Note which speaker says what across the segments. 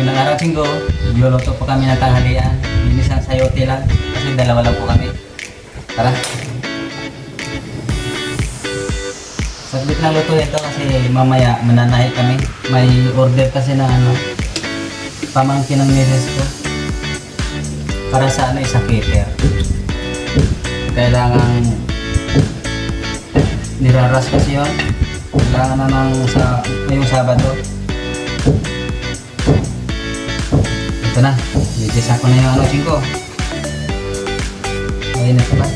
Speaker 1: Pinang araw Chingko, nagluluto po kami ng tanghalian. Binisang sayote lang, kasi dalawa lang po kami. Tara. Saglit lang luto ito kasi mamaya mananahi kami. May order kasi na pamangkin ng misis ko. Para sa sa cater. Kailangan niraras kasi yun. Kailangan na ngayong Sabado. Ito na, bigis ako na yung Chingko. Mainit pa ba?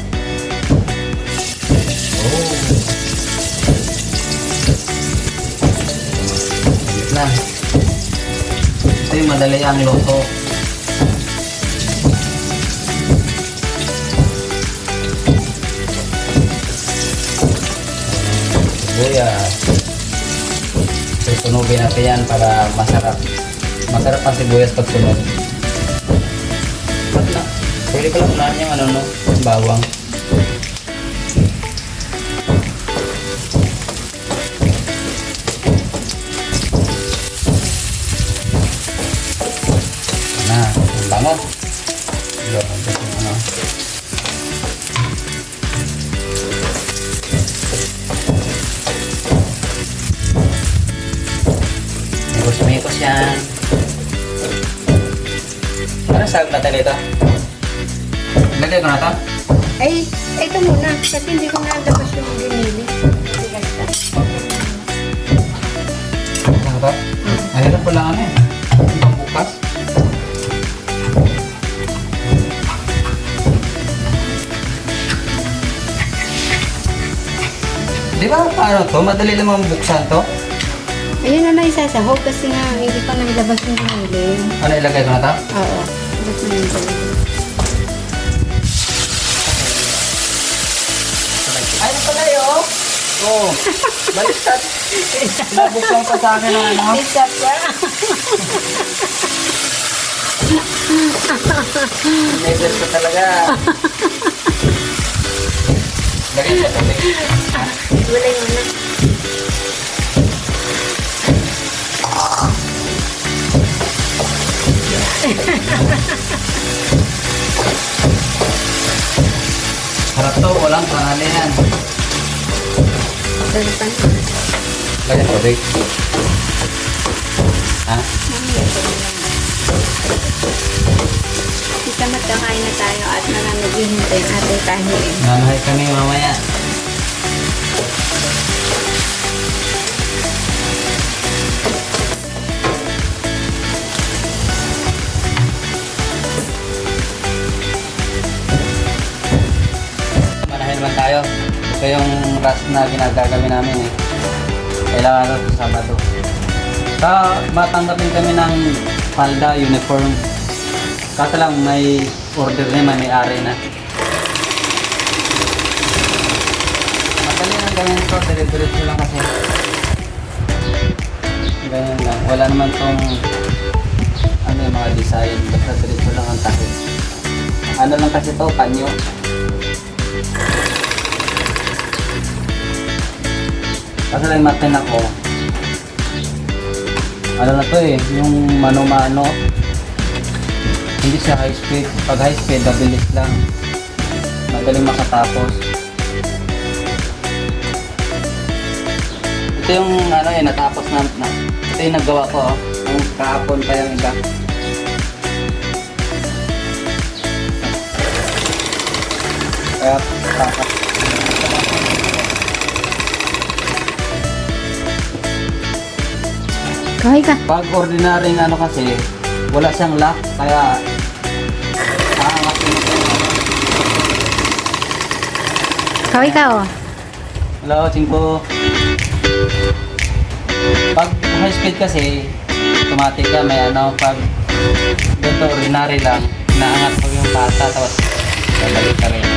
Speaker 1: Oh. Mainit lang. Ito yung madali ang luto. Sibuyas. Susunugin natin yan para masarap. Masarap ang sibuyas pag sunog. Ba't na? Pwede ko lang unahan yung bawang. Ang bango. Yun, yung Mikos yan. Parang saan natin ito? Lagay ko na ito?
Speaker 2: Ay, ito muna. Kasi hindi ko nalabas yung ginili.
Speaker 1: Ano ito? Mahirap po lang Ibang bukas. Di ba paano to? Madali naman buksan to?
Speaker 2: Ayun na isasahog kasi nga hindi pa naglabas yung ginili.
Speaker 1: Ano ilagay ko na ito?
Speaker 2: Oo. Labas na yung ginili.
Speaker 1: Ay, pala yun! Oo. Baliktad. Nabuksan ko sa akin ng
Speaker 2: Pizza pa.
Speaker 1: Measure ko talaga. Lagay sa tubig.
Speaker 2: Wala yung na.
Speaker 1: Harap to, walang pangalan yan.
Speaker 2: Dalitan.
Speaker 1: Lagay tubig. Ha?
Speaker 2: Kita magkakain na tayo at naghihintay ang ating tahi.
Speaker 1: Nanahay kami mamaya. Manahin naman tayo. Ito yung rush na ginagagawin namin Kailangan ito sa Sabado. Matanggapin kami ng palda, uniform. Kaso lang may order na, may-ari na. Madali lang ganyan ito, dire-diretso lang kasi. Ganyan lang. Wala naman tong yung mga design. Basta diretso lang ang takip. Ano lang kasi ito, panyo. Kasi lang matin ako. Ano na to yung mano-mano. Hindi siya high speed. Pag high speed, mabilis lang. Madaling makatapos. Ito yung natapos na. Ito yung nagawa ko. Yung kahapon pa yung iba. Kaya takas.
Speaker 2: Kaway ka.
Speaker 1: Pag ordinaryong kasi, wala siyang lock, kaya aangatin ito.
Speaker 2: Kaway ka
Speaker 1: Hello, Chingko. Pag high speed kasi, automatic ka, may pag ganito ordinary lang, naangat mo yung pata, tapos babalik ka rin.